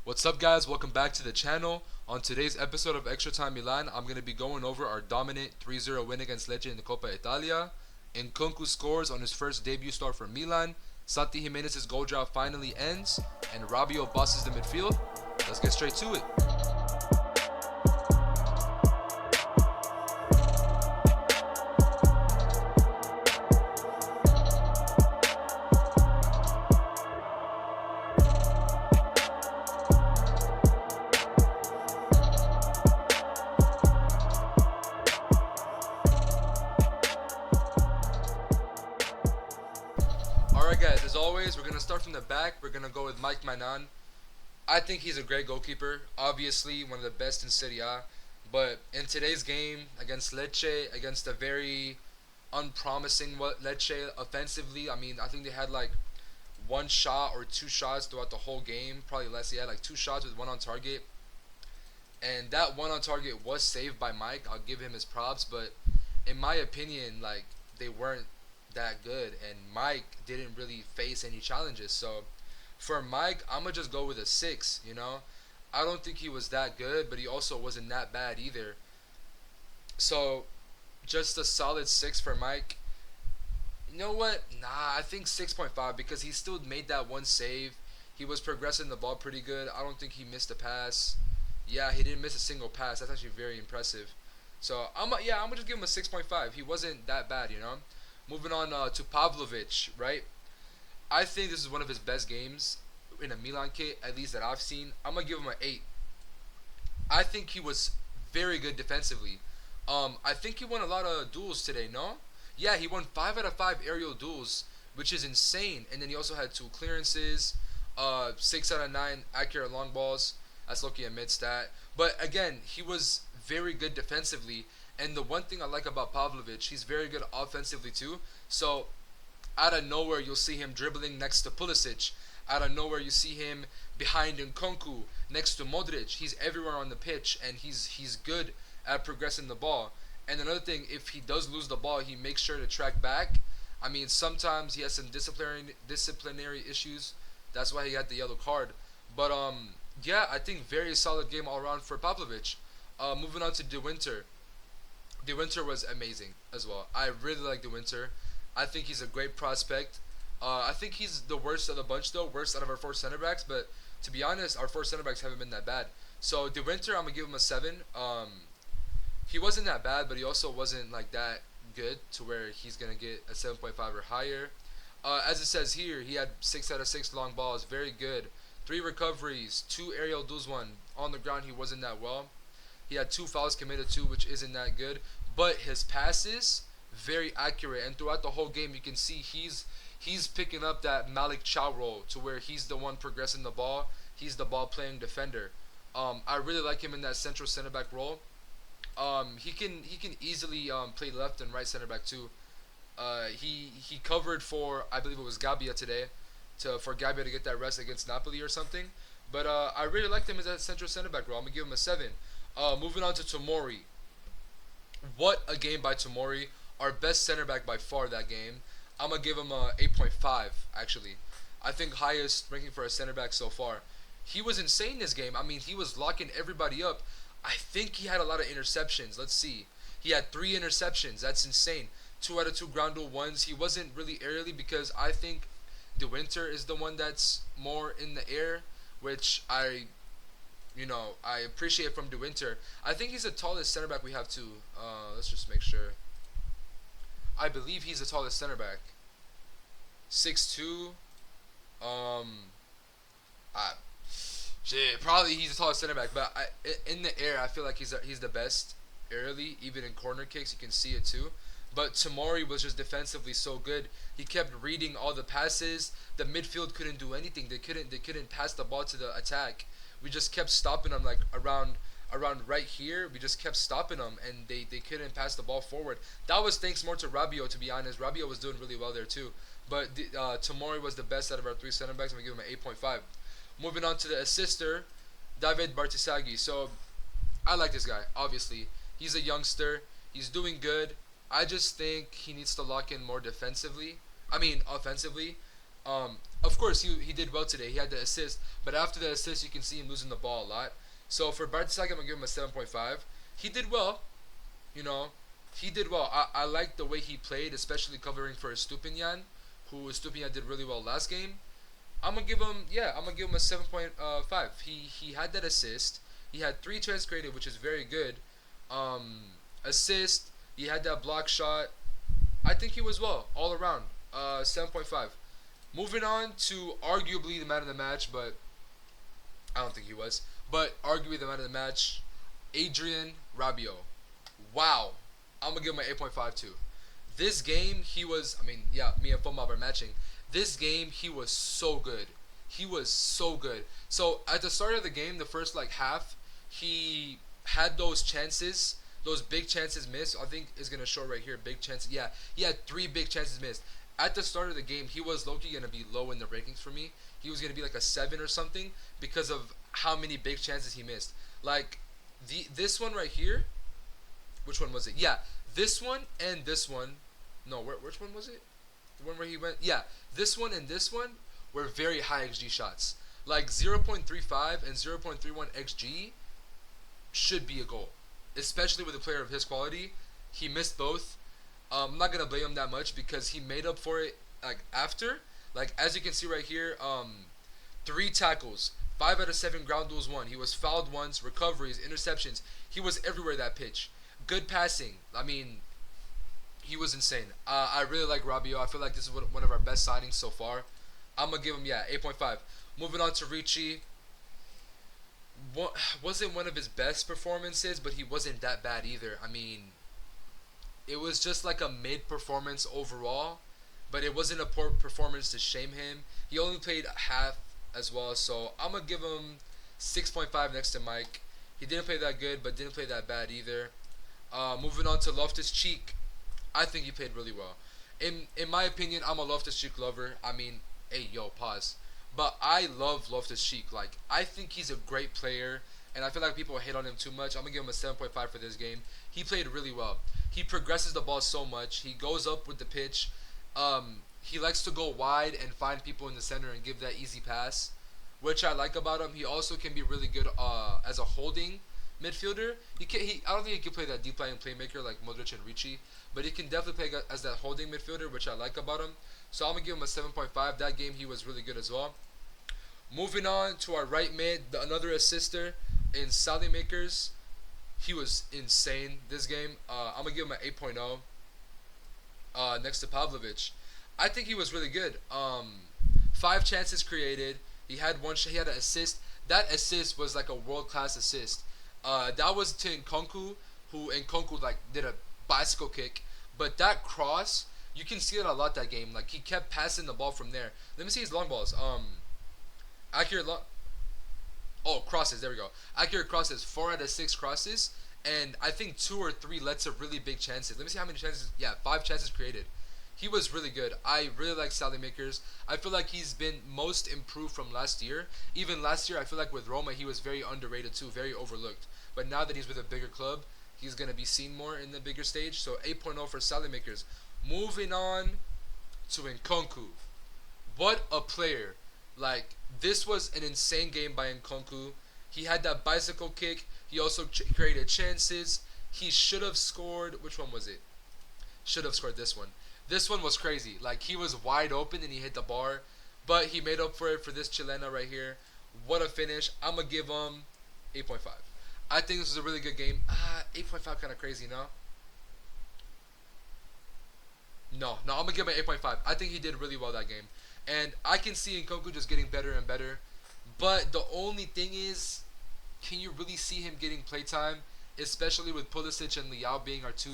What's up, guys? Welcome back to the channel. On today's episode of Extra Time Milan, I'm going to be going over our dominant 3-0 win against Lecce in the Coppa Italia. Nkunku scores on his first debut start for Milan. Santi Gimenez' goal drought finally ends, and Rabiot bosses the midfield. Let's get straight to it. Alright guys, as always, we're going to start from the back. We're going to go with Mike Manan. I think he's a great goalkeeper. Obviously, one of the best in Serie A. But in today's game against Lecce, against a very unpromising Lecce offensively, I think they had like one shot or two shots throughout the whole game. Probably less. He had like two shots with one on target. And that one on target was saved by Mike. I'll give him his props. But in my opinion, like, they weren't that good, and Mike didn't really face any challenges. So for Mike, I'm gonna just go with a 6. I don't think he was that good, but he also wasn't that bad either. So just a solid 6 for Mike. You know what? Nah, I think 6.5 because he still made that one save. He was progressing the ball pretty good. I don't think he missed a pass. Yeah, he didn't miss a single pass. That's actually very impressive. So I'm gonna just give him a 6.5. He wasn't that bad. Moving on to Pavlovic, right? I think this is one of his best games in a Milan kit, at least that I've seen. I'm gonna give him an 8. I think he was very good defensively. I think he won a lot of duels today. No, yeah, he won 5 out of 5 aerial duels, which is insane. And then he also had 2 clearances, 6 out of 9 accurate long balls. That's lucky amidst that. But again, he was very good defensively. And the one thing I like about Pavlovic, he's very good offensively too. So out of nowhere, you'll see him dribbling next to Pulisic. Out of nowhere, you see him behind Nkunku, next to Modric. He's everywhere on the pitch, and he's good at progressing the ball. And another thing, if he does lose the ball, he makes sure to track back. Sometimes he has some disciplinary issues. That's why he got the yellow card. But yeah, I think very solid game all around for Pavlovic. Moving on to De Winter. De Winter was amazing as well. I really like De Winter. I think he's a great prospect. I think he's the worst of the bunch though, worst out of our 4 center backs. But to be honest, our 4 center backs haven't been that bad. So De Winter, I'm gonna give him a 7. He wasn't that bad, but he also wasn't like that good to where he's gonna get a 7.5 or higher. As it says here, he had 6 out of 6 long balls, very good. 3 recoveries, 2 aerial duels, 1 on the ground. He wasn't that well. He had 2 fouls committed too, which isn't that good. But his passes, very accurate. And throughout the whole game, you can see he's picking up that Malik Chow role to where he's the one progressing the ball. He's the ball playing defender. I really like him in that central center back role. He can easily play left and right center back too. He covered for, I believe it was Gabbia today, for Gabbia to get that rest against Napoli or something. But I really liked him as that central center back role. I'm gonna give him a 7. Moving on to Tomori. What a game by Tomori. Our best center back by far that game. I'm going to give him a 8.5 actually. I think highest ranking for a center back so far. He was insane this game. He was locking everybody up. I think he had a lot of interceptions. Let's see. He had 3 interceptions. That's insane. 2 out of 2 ground duel ones. He wasn't really aerially because I think De Winter is the one that's more in the air, which I appreciate from De Winter. I think he's the tallest center back we have too. Let's just make sure. I believe he's the tallest center back. 6'2". Probably he's the tallest center back. But in the air, I feel like he's the best aerially. Even in corner kicks, you can see it too. But Tomori was just defensively so good. He kept reading all the passes. The midfield couldn't do anything. They couldn't pass the ball to the attack. We just kept stopping them like around right here. We just kept stopping them, and they couldn't pass the ball forward. That was thanks more to Rabiot, to be honest. Rabiot was doing really well there too. But Tomori was the best out of our 3 center backs. I'm going to give him an 8.5. Moving on to the assister, David Bartisagi. So I like this guy, obviously. He's a youngster. He's doing good. I just think he needs to lock in more defensively. Offensively. Of course, he did well today. He had the assist, but after the assist, you can see him losing the ball a lot. So for Bartek, I'm gonna give him a 7.5. He did well, you know. He did well. I like the way he played, especially covering for Stupinian, who Stupinian did really well last game. I'm gonna give him a 7.5. He had that assist. He had 3 chances created, which is very good. Assist. He had that block shot. I think he was well all around. 7.5. Moving on to arguably the man of the match, but I don't think he was. But arguably the man of the match, Adrian Rabiot. Wow. I'm going to give him an 8.5 too. This game, he was, I mean, yeah, me and FOMOB are matching. This game, he was so good. He was so good. So at the start of the game, the first like half, he had those chances, those big chances missed. I think is going to show right here, big chances. Yeah, he had 3 big chances missed. At the start of the game, he was low-key going to be low in the rankings for me. He was going to be like a 7 or something because of how many big chances he missed. Like, this one right here, which one was it? Yeah, this one and this one. No, which one was it? The one where he went? Yeah, this one and this one were very high XG shots. Like 0.35 and 0.31 XG should be a goal, especially with a player of his quality. He missed both. I'm not gonna blame him that much because he made up for it like after. Like as you can see right here, 3 tackles, 5 out of 7 ground duels won. He was fouled once, recoveries, interceptions. He was everywhere that pitch. Good passing. I mean, he was insane. I really like Rabiot. I feel like this is one of our best signings so far. I'm gonna give him 8.5. Moving on to Ricci. Wasn't one of his best performances, but he wasn't that bad either. I mean, it was just like a mid performance overall, but it wasn't a poor performance to shame him. He only played half as well, so I'm gonna give him 6.5 next to Mike. He didn't play that good, but didn't play that bad either. Moving on to Loftus-Cheek, I think he played really well. In my opinion, I'm a Loftus-Cheek lover. I mean, hey, yo, pause. But I love Loftus-Cheek. Like, I think he's a great player, and I feel like people hate on him too much. I'm going to give him a 7.5 for this game. He played really well. He progresses the ball so much. He goes up with the pitch. He likes to go wide and find people in the center and give that easy pass, which I like about him. He also can be really good as a holding midfielder. I don't think he can play that deep lying playmaker like Modric and Ricci, but he can definitely play as that holding midfielder, which I like about him. So I'm going to give him a 7.5. That game, he was really good as well. Moving on to our right mid, another assister in Sally Makers. He was insane this game. I'm going to give him an 8.0 next to Pavlovic. I think he was really good. 5 chances created. He had he had an assist. That assist was like a world-class assist. That was to Nkunku, who Nkunku like did a bicycle kick. But that cross, you can see it a lot that game. Like he kept passing the ball from there. Let me see his long balls. Accurate long. Oh, crosses. There we go. Accurate crosses. 4 out of 6 crosses, and I think 2 or 3 led to really big chances. Let me see how many chances. Yeah, 5 chances created. He was really good. I really like Sally Makers. I feel like he's been most improved from last year. Even last year, I feel like with Roma, he was very underrated too, very overlooked. But now that he's with a bigger club, he's going to be seen more in the bigger stage. So 8.0 for Sally Makers. Moving on to Nkunku. What a player. Like, this was an insane game by Nkunku. He had that bicycle kick. He also created chances. He should have scored. Which one was it? Should have scored this one. This one was crazy. Like, he was wide open and he hit the bar. But he made up for it for this Chilena right here. What a finish. I'm going to give him 8.5. I think this was a really good game. 8.5 kind of crazy, no? No, I'm going to give him an 8.5. I think he did really well that game. And I can see Nkunku just getting better and better. But the only thing is, can you really see him getting playtime? Especially with Pulisic and Leao being our 2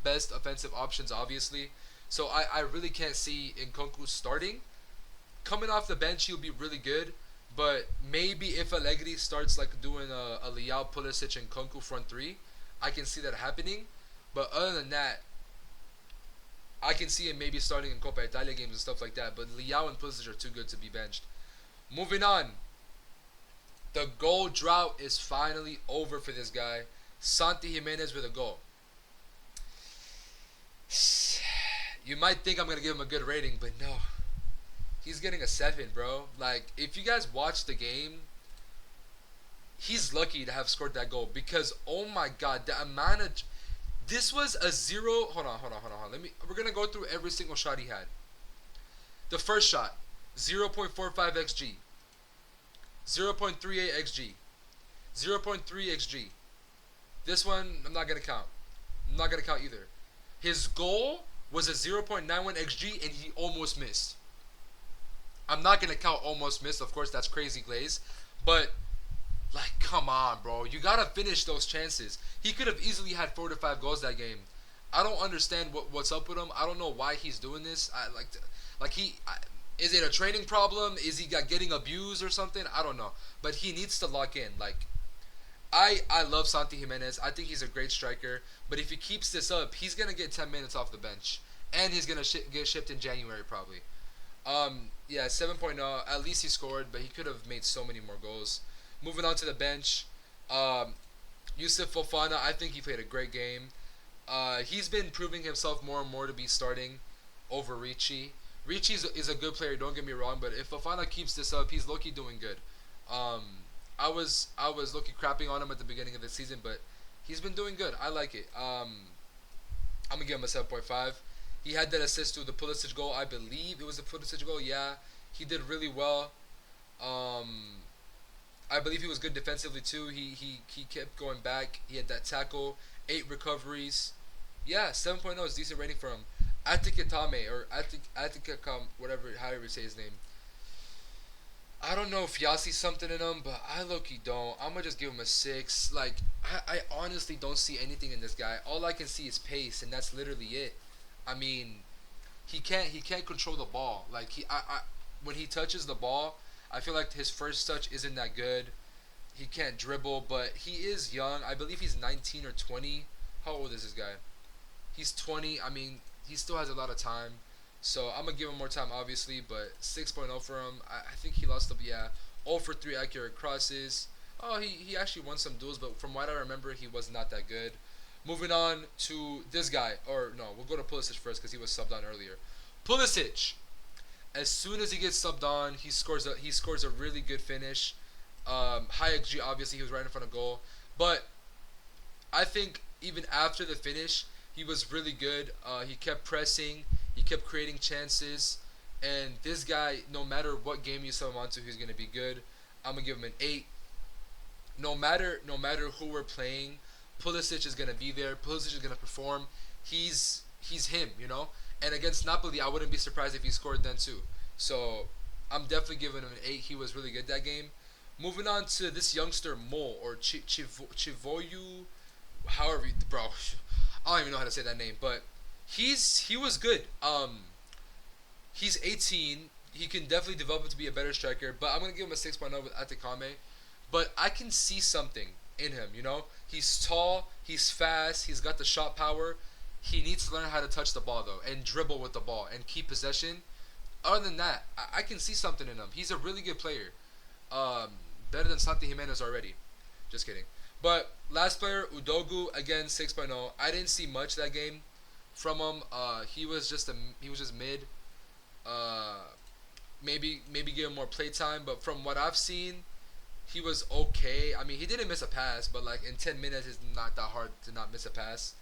best offensive options, obviously. So I really can't see Nkunku starting. Coming off the bench, he'll be really good. But maybe if Allegri starts like doing a Leao, Pulisic, and Nkunku front 3, I can see that happening. But other than that, I can see him maybe starting in Coppa Italia games and stuff like that. But Leao and Pulisic are too good to be benched. Moving on. The goal drought is finally over for this guy. Santi Gimenez with a goal. You might think I'm going to give him a good rating, but no. He's getting a 7, bro. Like, if you guys watch the game, he's lucky to have scored that goal because, oh my God, the amount of this was a zero. Hold on. We're gonna go through every single shot he had. The first shot, 0.45 xg, 0.38 xg, 0.3 xg. This one I'm not gonna count. I'm not gonna count either. His goal was a 0.91 xg and he almost missed. I'm not gonna count almost missed. Of course, that's crazy glaze, but like, come on, bro. You gotta finish those chances. He could have easily had 4 to 5 goals that game. I don't understand what's up with him. I don't know why he's doing this. Is it a training problem? Is he getting abused or something? I don't know. But he needs to lock in. Like, I love Santi Gimenez. I think he's a great striker. But if he keeps this up, he's gonna get 10 minutes off the bench, and he's gonna get shipped in January probably. Yeah, 7.0. At least he scored, but he could have made so many more goals. Moving on to the bench, Yusuf Fofana, I think he played a great game. He's been proving himself more and more to be starting over Ricci. Ricci is a good player, don't get me wrong, but if Fofana keeps this up, he's low-key doing good. I was low-key crapping on him at the beginning of the season, but he's been doing good. I like it. I'm going to give him a 7.5. He had that assist to the Pulisic goal. I believe it was the Pulisic goal. Yeah, he did really well. I believe he was good defensively too. He kept going back. He had that tackle, 8 recoveries. Yeah, 7.0 is decent rating for him. Atikatame or Atikakam, whatever, however you say his name. I don't know if y'all see something in him, but I low-key don't. I'm gonna just give him a 6. Like, I honestly don't see anything in this guy. All I can see is pace, and that's literally it. I mean, he can't control the ball. Like, when he touches the ball, I feel like his first touch isn't that good. He can't dribble, but he is young. I believe he's 19 or 20. How old is this guy? He's 20. I mean, he still has a lot of time. So I'm going to give him more time, obviously, but 6.0 for him. I think he lost, 0 for 3 accurate crosses. Oh, he actually won some duels, but from what I remember, he was not that good. Moving on to this guy. Or, no, we'll go to Pulisic first because he was subbed on earlier. Pulisic. As soon as he gets subbed on, he scores a really good finish. High XG, obviously, he was right in front of goal. But I think even after the finish, he was really good. He kept pressing. He kept creating chances. And this guy, no matter what game you sub him onto, he's going to be good. I'm going to give him an 8. No matter who we're playing, Pulisic is going to be there. Pulisic is going to perform. He's him, you know? And against Napoli, I wouldn't be surprised if he scored then too. So I'm definitely giving him an 8. He was really good that game. Moving on to this youngster, Mo, or Chivoyu, however, bro, I don't even know how to say that name, but he was good. He's 18. He can definitely develop to be a better striker, but I'm going to give him a 6.0 with Atikame. But I can see something in him, you know? He's tall, he's fast, he's got the shot power. He needs to learn how to touch the ball, though, and dribble with the ball and keep possession. Other than that, I can see something in him. He's a really good player. Better than Santi Gimenez already. Just kidding. But last player, Udogu, again 6.0. I didn't see much that game from him. He was just mid. Maybe give him more play time, but from what I've seen, he was okay. I mean, he didn't miss a pass, but like in 10 minutes, it's not that hard to not miss a pass.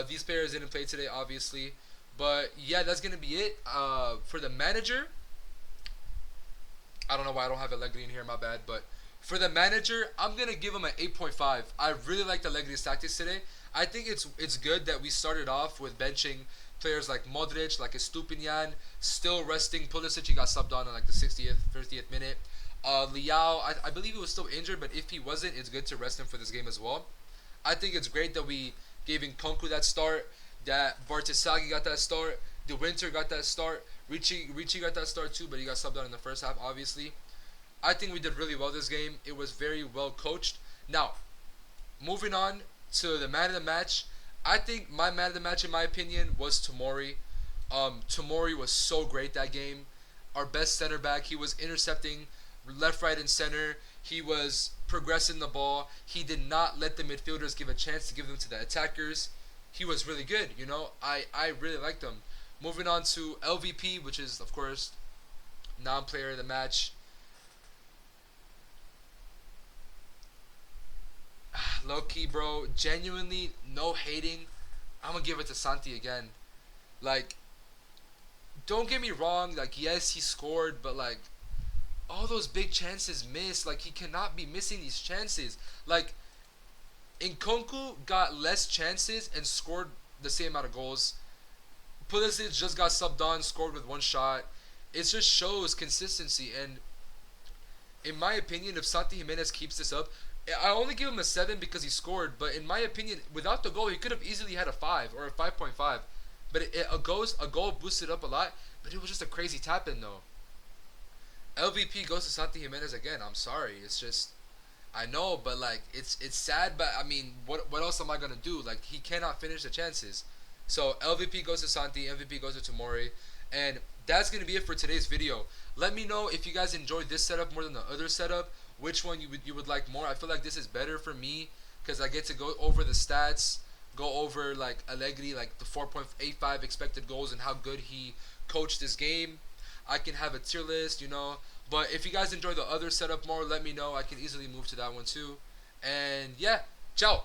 These players didn't play today, obviously. But yeah, that's going to be it. For the manager, I don't know why I don't have Allegri in here, my bad. But for the manager, I'm going to give him an 8.5. I really like Allegri's tactics today. I think it's good that we started off with benching players like Modric, like Estupinian, still resting Pulisic. He got subbed on in like the 60th, 50th minute. Liao, I believe he was still injured, but if he wasn't, it's good to rest him for this game as well. I think it's great that we gave Nkunku that start, that Bartisagi got that start, De Winter got that start, Ricci got that start too, but he got subbed out in the first half, obviously. I think we did really well this game. It was very well coached. Now, moving on to the man of the match, I think my man of the match, in my opinion, was Tomori. Tomori was so great that game. Our best center back. He was intercepting left, right, and center. He was progressing the ball. He did not let the midfielders give a chance to give them to the attackers. He was really good, you know. I really liked him. Moving on to LVP, which is, of course, non-player of the match. Low key, bro. Genuinely, no hating. I'm gonna give it to Santi again. Like, don't get me wrong. Like, yes, he scored, but like all those big chances missed. Like, he cannot be missing these chances. Like, Nkunku got less chances and scored the same amount of goals. Pulisic just got subbed on, scored with one shot. It just shows consistency. And in my opinion, if Santi Gimenez keeps this up, I only give him a 7 because he scored. But in my opinion, without the goal, he could have easily had a 5 or a 5.5. But a goal boosted up a lot. But it was just a crazy tap in though. LVP goes to Santi Gimenez again. I'm sorry. It's just I know, but like it's sad. But I mean, what else am I gonna do? Like he cannot finish the chances. So LVP goes to Santi, MVP goes to Tomori, and that's gonna be it for today's video. Let me know if you guys enjoyed this setup more than the other setup. Which one you would like more? I feel like this is better for me because I get to go over the stats, go over like Allegri, like the 4.85 expected goals and how good he coached this game. I can have a tier list, you know. But if you guys enjoy the other setup more, let me know. I can easily move to that one too. And yeah, ciao.